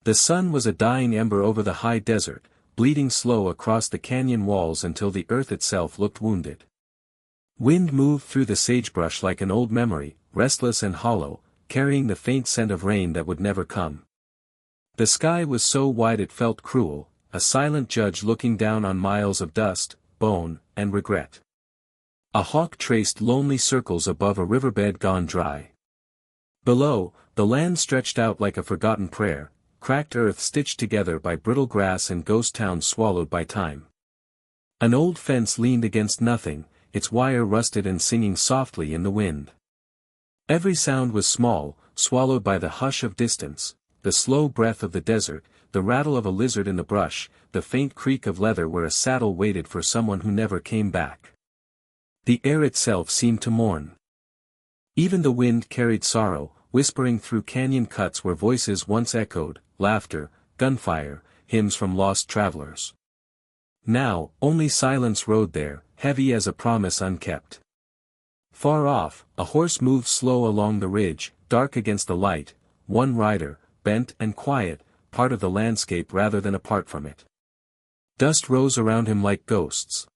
The sun was a dying ember over the high desert, bleeding slow across the canyon walls until the earth itself looked wounded. Wind moved through the sagebrush like an old memory, restless and hollow, carrying the faint scent of rain that would never come. The sky was so wide it felt cruel, a silent judge looking down on miles of dust, bone, and regret. A hawk traced lonely circles above a riverbed gone dry. Below, the land stretched out like a forgotten prayer, cracked earth stitched together by brittle grass and ghost towns swallowed by time. An old fence leaned against nothing, its wire rusted and singing softly in the wind. Every sound was small, swallowed by the hush of distance, the slow breath of the desert, the rattle of a lizard in the brush, the faint creak of leather where a saddle waited for someone who never came back. The air itself seemed to mourn. Even the wind carried sorrow, whispering through canyon cuts where voices once echoed, laughter, gunfire, hymns from lost travelers. Now, only silence rode there, heavy as a promise unkept. Far off, a horse moved slow along the ridge, dark against the light, one rider, bent and quiet, part of the landscape rather than apart from it. Dust rose around him like ghosts.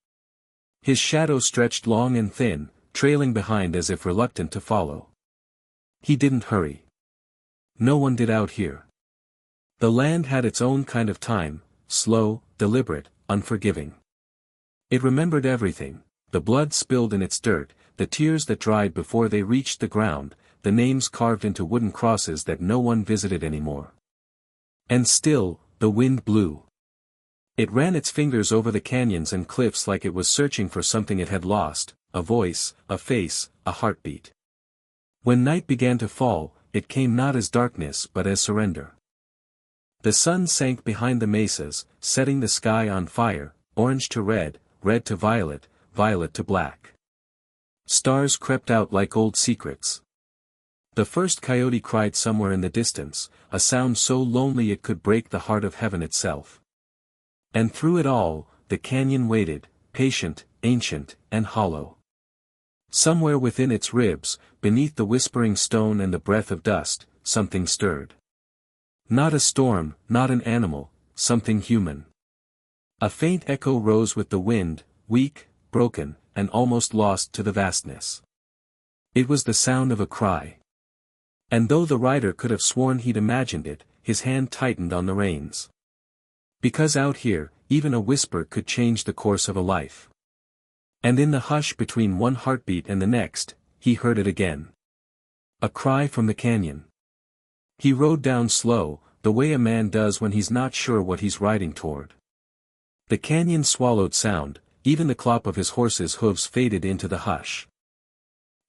His shadow stretched long and thin, trailing behind as if reluctant to follow. He didn't hurry. No one did out here. The land had its own kind of time, slow, deliberate, unforgiving. It remembered everything, the blood spilled in its dirt, the tears that dried before they reached the ground, the names carved into wooden crosses that no one visited anymore. And still, the wind blew. It ran its fingers over the canyons and cliffs like it was searching for something it had lost, a voice, a face, a heartbeat. When night began to fall, it came not as darkness but as surrender. The sun sank behind the mesas, setting the sky on fire, orange to red, red to violet, violet to black. Stars crept out like old secrets. The first coyote cried somewhere in the distance, a sound so lonely it could break the heart of heaven itself. And through it all, the canyon waited, patient, ancient, and hollow. Somewhere within its ribs, beneath the whispering stone and the breath of dust, something stirred. Not a storm, not an animal, something human. A faint echo rose with the wind, weak, broken, and almost lost to the vastness. It was the sound of a cry. And though the rider could have sworn he'd imagined it, his hand tightened on the reins. Because out here, even a whisper could change the course of a life. And in the hush between one heartbeat and the next, he heard it again. A cry from the canyon. He rode down slow, the way a man does when he's not sure what he's riding toward. The canyon swallowed sound, even the clop of his horse's hooves faded into the hush.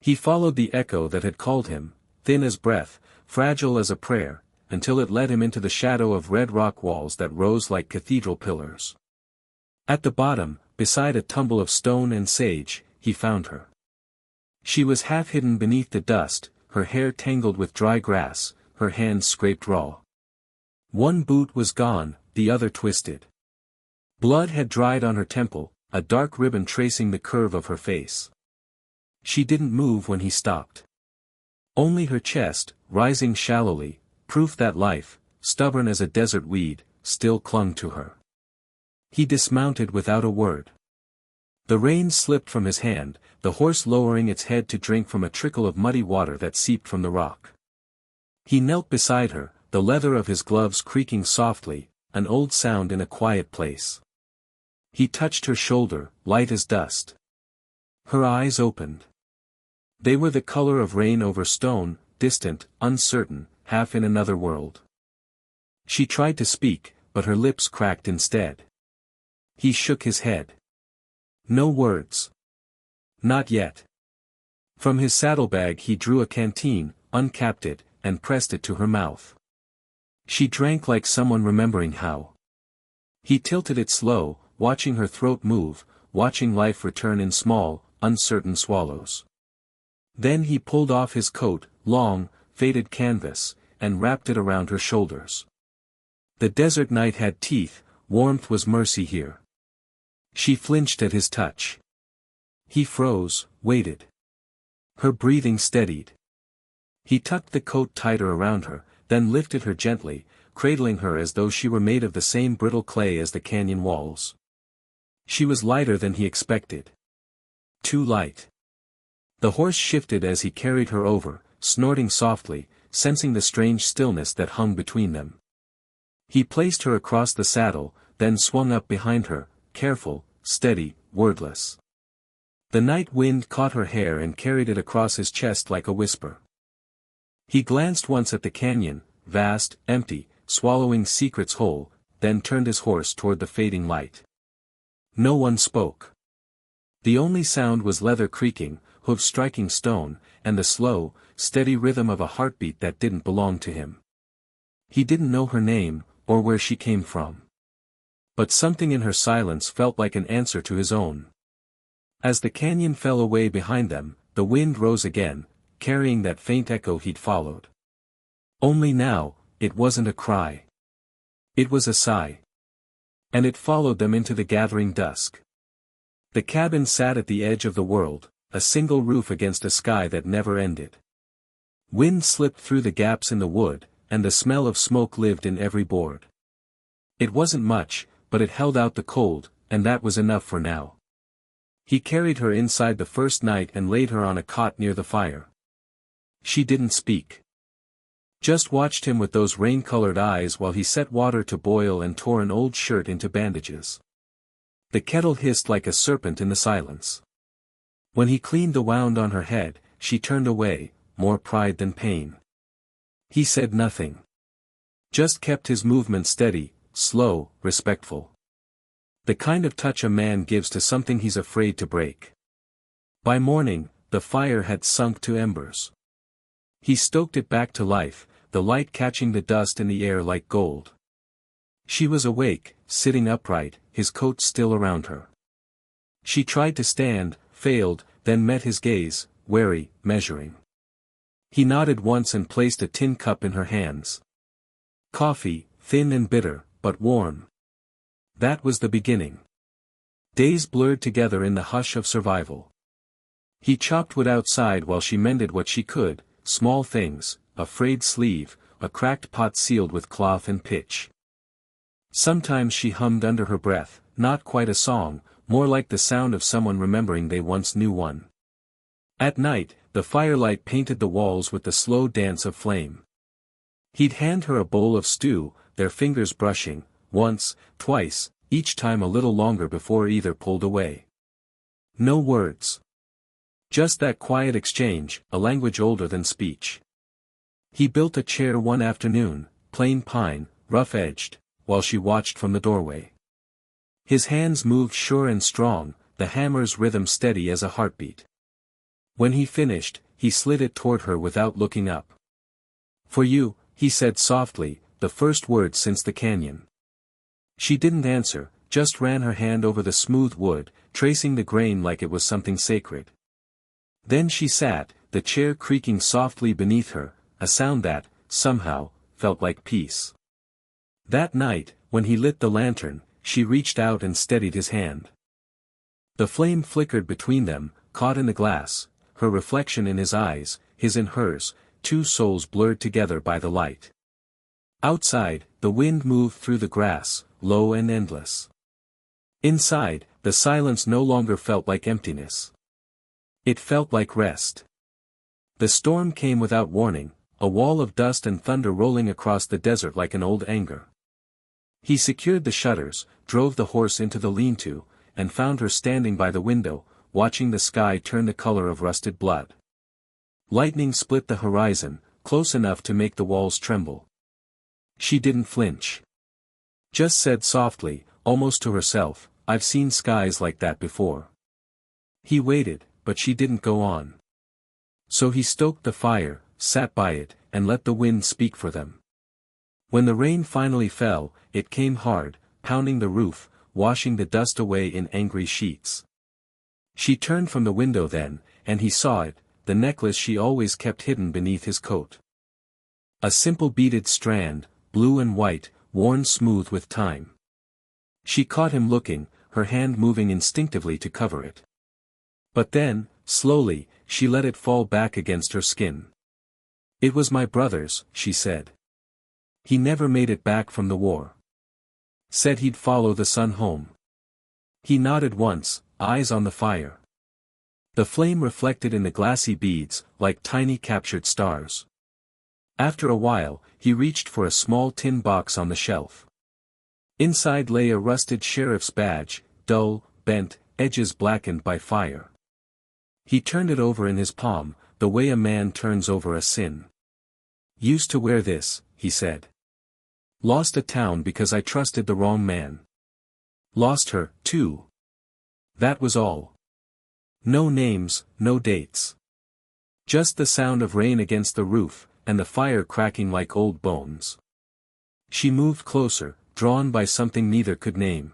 He followed the echo that had called him, thin as breath, fragile as a prayer, until it led him into the shadow of red rock walls that rose like cathedral pillars. At the bottom, beside a tumble of stone and sage, he found her. She was half hidden beneath the dust, her hair tangled with dry grass, her hands scraped raw. One boot was gone, the other twisted. Blood had dried on her temple, a dark ribbon tracing the curve of her face. She didn't move when he stopped. Only her chest, rising shallowly, proof that life, stubborn as a desert weed, still clung to her. He dismounted without a word. The reins slipped from his hand, the horse lowering its head to drink from a trickle of muddy water that seeped from the rock. He knelt beside her, the leather of his gloves creaking softly, an old sound in a quiet place. He touched her shoulder, light as dust. Her eyes opened. They were the color of rain over stone, distant, uncertain, half in another world. She tried to speak, but her lips cracked instead. He shook his head. No words. Not yet. From his saddlebag he drew a canteen, uncapped it, and pressed it to her mouth. She drank like someone remembering how. He tilted it slow, watching her throat move, watching life return in small, uncertain swallows. Then he pulled off his coat, long, faded canvas, and wrapped it around her shoulders. The desert night had teeth, warmth was mercy here. She flinched at his touch. He froze, waited. Her breathing steadied. He tucked the coat tighter around her, then lifted her gently, cradling her as though she were made of the same brittle clay as the canyon walls. She was lighter than he expected. Too light. The horse shifted as he carried her over, snorting softly, sensing the strange stillness that hung between them. He placed her across the saddle, then swung up behind her, careful, steady, wordless. The night wind caught her hair and carried it across his chest like a whisper. He glanced once at the canyon, vast, empty, swallowing secrets whole, then turned his horse toward the fading light. No one spoke. The only sound was leather creaking, hooves striking stone, and the slow, steady rhythm of a heartbeat that didn't belong to him. He didn't know her name, or where she came from. But something in her silence felt like an answer to his own. As the canyon fell away behind them, the wind rose again, carrying that faint echo he'd followed. Only now, it wasn't a cry. It was a sigh. And it followed them into the gathering dusk. The cabin sat at the edge of the world, a single roof against a sky that never ended. Wind slipped through the gaps in the wood, and the smell of smoke lived in every board. It wasn't much, but it held out the cold, and that was enough for now. He carried her inside the first night and laid her on a cot near the fire. She didn't speak. Just watched him with those rain-colored eyes while he set water to boil and tore an old shirt into bandages. The kettle hissed like a serpent in the silence. When he cleaned the wound on her head, she turned away, more pride than pain. He said nothing. Just kept his movement steady, slow, respectful. The kind of touch a man gives to something he's afraid to break. By morning, the fire had sunk to embers. He stoked it back to life, the light catching the dust in the air like gold. She was awake, sitting upright, his coat still around her. She tried to stand, failed, then met his gaze, wary, measuring. He nodded once and placed a tin cup in her hands. Coffee, thin and bitter, but warm. That was the beginning. Days blurred together in the hush of survival. He chopped wood outside while she mended what she could, small things, a frayed sleeve, a cracked pot sealed with cloth and pitch. Sometimes she hummed under her breath, not quite a song, more like the sound of someone remembering they once knew one. At night, the firelight painted the walls with the slow dance of flame. He'd hand her a bowl of stew, their fingers brushing, once, twice, each time a little longer before either pulled away. No words. Just that quiet exchange, a language older than speech. He built a chair one afternoon, plain pine, rough-edged, while she watched from the doorway. His hands moved sure and strong, the hammer's rhythm steady as a heartbeat. When he finished, he slid it toward her without looking up. "For you," he said softly, the first word since the canyon. She didn't answer, just ran her hand over the smooth wood, tracing the grain like it was something sacred. Then she sat, the chair creaking softly beneath her, a sound that, somehow, felt like peace. That night, when he lit the lantern, she reached out and steadied his hand. The flame flickered between them, caught in the glass, her reflection in his eyes, his in hers, two souls blurred together by the light. Outside, the wind moved through the grass, low and endless. Inside, the silence no longer felt like emptiness. It felt like rest. The storm came without warning, a wall of dust and thunder rolling across the desert like an old anger. He secured the shutters, drove the horse into the lean-to, and found her standing by the window, watching the sky turn the color of rusted blood. Lightning split the horizon, close enough to make the walls tremble. She didn't flinch. Just said softly, almost to herself, "I've seen skies like that before." He waited, but she didn't go on. So he stoked the fire, sat by it, and let the wind speak for them. When the rain finally fell, it came hard, pounding the roof, washing the dust away in angry sheets. She turned from the window then, and he saw it, the necklace she always kept hidden beneath his coat. A simple beaded strand, blue and white, worn smooth with time. She caught him looking, her hand moving instinctively to cover it. But then, slowly, she let it fall back against her skin. "It was my brother's," she said. He never made it back from the war. Said he'd follow the sun home. He nodded once, eyes on the fire. The flame reflected in the glassy beads, like tiny captured stars. After a while, he reached for a small tin box on the shelf. Inside lay a rusted sheriff's badge, dull, bent, edges blackened by fire. He turned it over in his palm, the way a man turns over a sin. "Used to wear this," he said. "Lost a town because I trusted the wrong man. Lost her, too. That was all. No names, no dates. Just the sound of rain against the roof, and the fire cracking like old bones." She moved closer, drawn by something neither could name.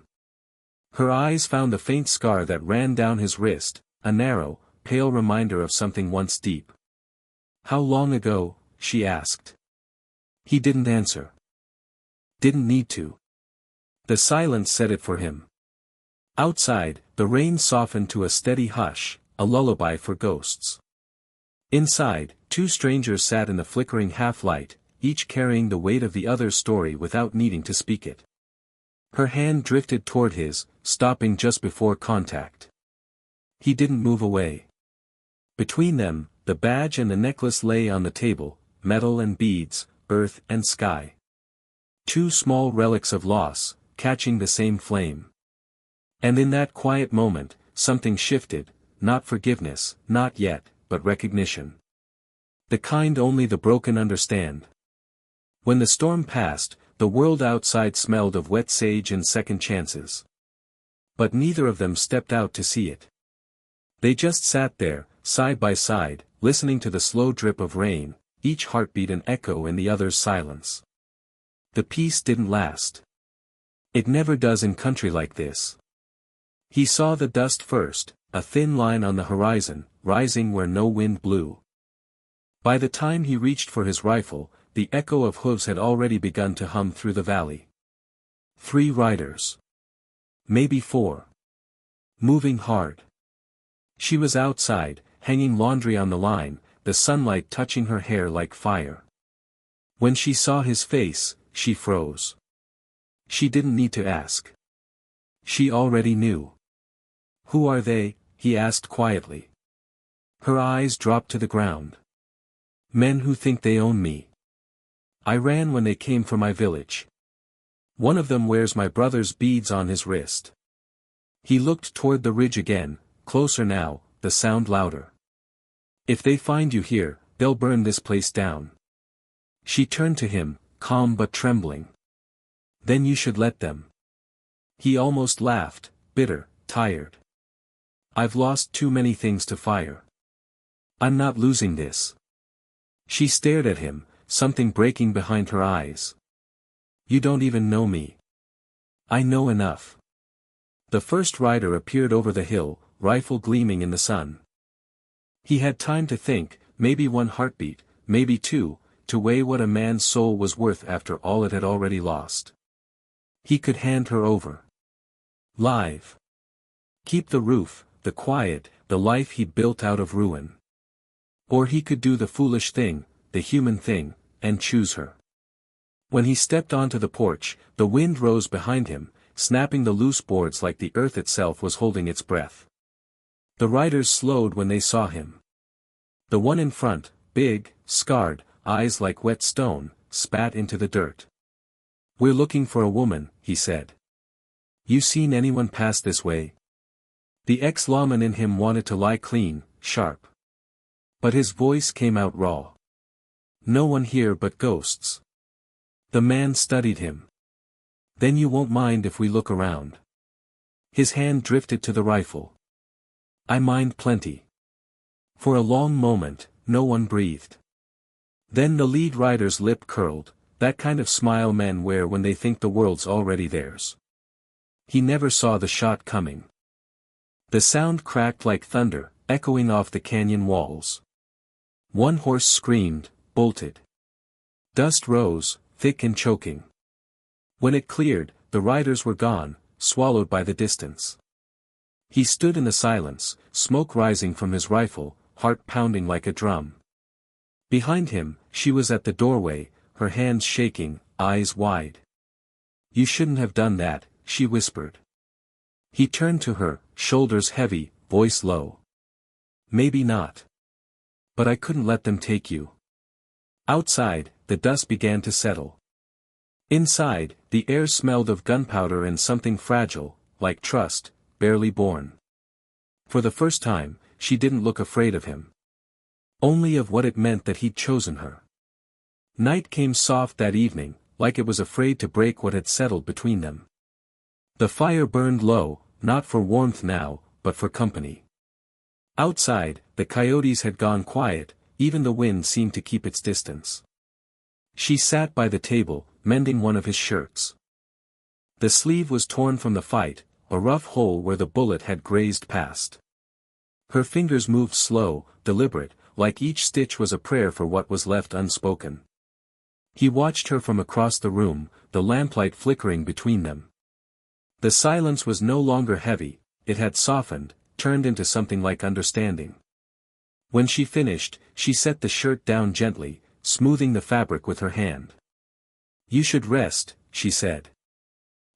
Her eyes found the faint scar that ran down his wrist, a narrow, pale reminder of something once deep. "How long ago?" she asked. He didn't answer. Didn't need to. The silence said it for him. Outside, the rain softened to a steady hush, a lullaby for ghosts. Inside, two strangers sat in the flickering half-light, each carrying the weight of the other's story without needing to speak it. Her hand drifted toward his, stopping just before contact. He didn't move away. Between them, the badge and the necklace lay on the table, metal and beads, earth and sky. Two small relics of loss, catching the same flame. And in that quiet moment, something shifted, not forgiveness, not yet, but recognition. The kind only the broken understand. When the storm passed, the world outside smelled of wet sage and second chances. But neither of them stepped out to see it. They just sat there, side by side, listening to the slow drip of rain, each heartbeat an echo in the other's silence. The peace didn't last. It never does in country like this. He saw the dust first, a thin line on the horizon, rising where no wind blew. By the time he reached for his rifle, the echo of hooves had already begun to hum through the valley. 3 riders. Maybe 4. Moving hard. She was outside, hanging laundry on the line, the sunlight touching her hair like fire. When she saw his face, she froze. She didn't need to ask. She already knew. "Who are they?" he asked quietly. Her eyes dropped to the ground. "Men who think they own me. I ran when they came for my village. One of them wears my brother's beads on his wrist." He looked toward the ridge again, closer now, the sound louder. "If they find you here, they'll burn this place down." She turned to him, calm but trembling. "Then you should let them." He almost laughed, bitter, tired. "I've lost too many things to fire. I'm not losing this." She stared at him, something breaking behind her eyes. "You don't even know me." "I know enough." The first rider appeared over the hill, rifle gleaming in the sun. He had time to think, maybe 1 heartbeat, maybe 2, to weigh what a man's soul was worth after all it had already lost. He could hand her over. Live. Keep the roof, the quiet, the life he'd built out of ruin. Or he could do the foolish thing, the human thing, and choose her. When he stepped onto the porch, the wind rose behind him, snapping the loose boards like the earth itself was holding its breath. The riders slowed when they saw him. The one in front, big, scarred, eyes like wet stone, spat into the dirt. "We're looking for a woman," he said. "You seen anyone pass this way?" The ex-lawman in him wanted to lie clean, sharp. But his voice came out raw. "No one here but ghosts." The man studied him. "Then you won't mind if we look around." His hand drifted to the rifle. "I mind plenty." For a long moment, no one breathed. Then the lead rider's lip curled, that kind of smile men wear when they think the world's already theirs. He never saw the shot coming. The sound cracked like thunder, echoing off the canyon walls. One horse screamed, bolted. Dust rose, thick and choking. When it cleared, the riders were gone, swallowed by the distance. He stood in the silence, smoke rising from his rifle, heart pounding like a drum. Behind him, she was at the doorway, her hands shaking, eyes wide. "You shouldn't have done that," she whispered. He turned to her, shoulders heavy, voice low. "Maybe not. But I couldn't let them take you." Outside, the dust began to settle. Inside, the air smelled of gunpowder and something fragile, like trust, barely born. For the first time, she didn't look afraid of him. Only of what it meant that he'd chosen her. Night came soft that evening, like it was afraid to break what had settled between them. The fire burned low, not for warmth now, but for company. Outside, the coyotes had gone quiet, even the wind seemed to keep its distance. She sat by the table, mending one of his shirts. The sleeve was torn from the fight, a rough hole where the bullet had grazed past. Her fingers moved slow, deliberate, like each stitch was a prayer for what was left unspoken. He watched her from across the room, the lamplight flickering between them. The silence was no longer heavy, it had softened, turned into something like understanding. When she finished, she set the shirt down gently, smoothing the fabric with her hand. "You should rest," she said.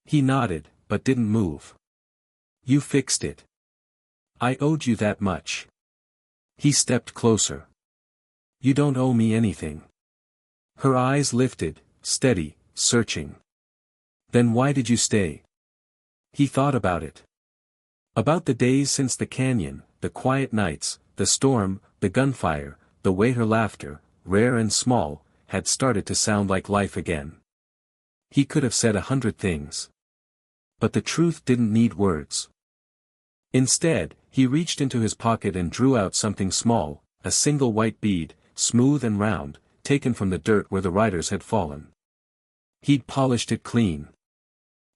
He nodded, but didn't move. "You fixed it. I owed you that much." He stepped closer. "You don't owe me anything." Her eyes lifted, steady, searching. "Then why did you stay?" He thought about it. About the days since the canyon, the quiet nights, the storm, the gunfire, the way her laughter, rare and small, had started to sound like life again. He could have said 100 things. But the truth didn't need words. Instead, he reached into his pocket and drew out something small, a single white bead, smooth and round, taken from the dirt where the riders had fallen. He'd polished it clean.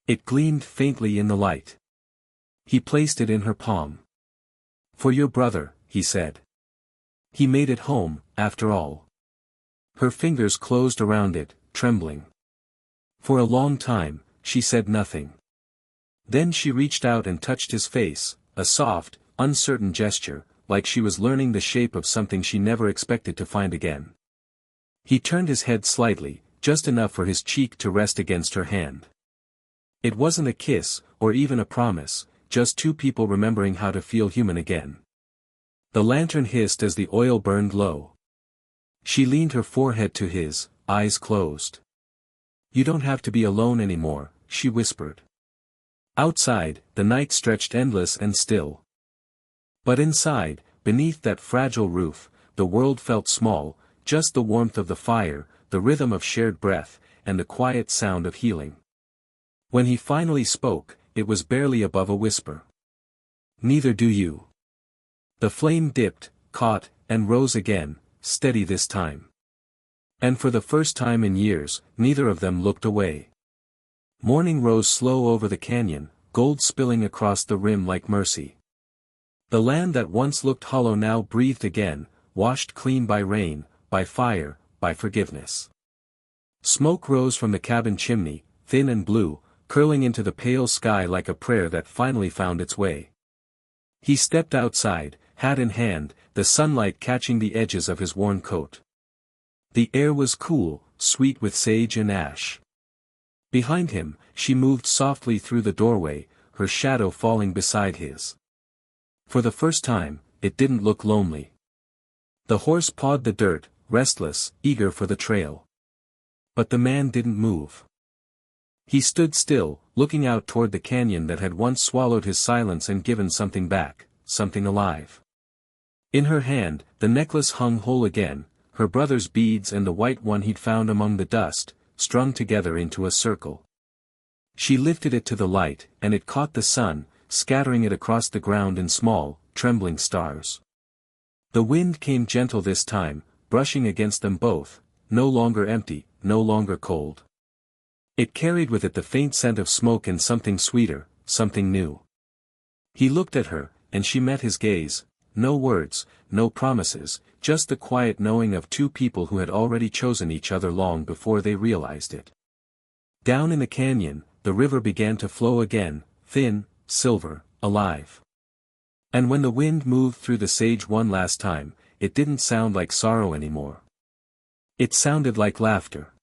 It gleamed faintly in the light. He placed it in her palm. "For your brother," he said. He made it home, after all. Her fingers closed around it, trembling. For a long time, she said nothing. Then she reached out and touched his face, a soft, uncertain gesture, like she was learning the shape of something she never expected to find again. He turned his head slightly, just enough for his cheek to rest against her hand. It wasn't a kiss, or even a promise, just two people remembering how to feel human again. The lantern hissed as the oil burned low. She leaned her forehead to his, eyes closed. "You don't have to be alone anymore," she whispered. Outside, the night stretched endless and still. But inside, beneath that fragile roof, the world felt small, just the warmth of the fire, the rhythm of shared breath, and the quiet sound of healing. When he finally spoke, it was barely above a whisper. "Neither do you." The flame dipped, caught, and rose again, steady this time. And for the first time in years, neither of them looked away. Morning rose slow over the canyon, gold spilling across the rim like mercy. The land that once looked hollow now breathed again, washed clean by rain, by fire, by forgiveness. Smoke rose from the cabin chimney, thin and blue, curling into the pale sky like a prayer that finally found its way. He stepped outside, hat in hand, the sunlight catching the edges of his worn coat. The air was cool, sweet with sage and ash. Behind him, she moved softly through the doorway, her shadow falling beside his. For the first time, it didn't look lonely. The horse pawed the dirt, restless, eager for the trail. But the man didn't move. He stood still, looking out toward the canyon that had once swallowed his silence and given something back, something alive. In her hand, the necklace hung whole again, her brother's beads and the white one he'd found among the dust, strung together into a circle. She lifted it to the light, and it caught the sun, scattering it across the ground in small, trembling stars. The wind came gentle this time, brushing against them both, no longer empty, no longer cold. It carried with it the faint scent of smoke and something sweeter, something new. He looked at her, and she met his gaze, no words, no promises, just the quiet knowing of two people who had already chosen each other long before they realized it. Down in the canyon, the river began to flow again, thin, silver, alive. And when the wind moved through the sage one last time, it didn't sound like sorrow anymore. It sounded like laughter.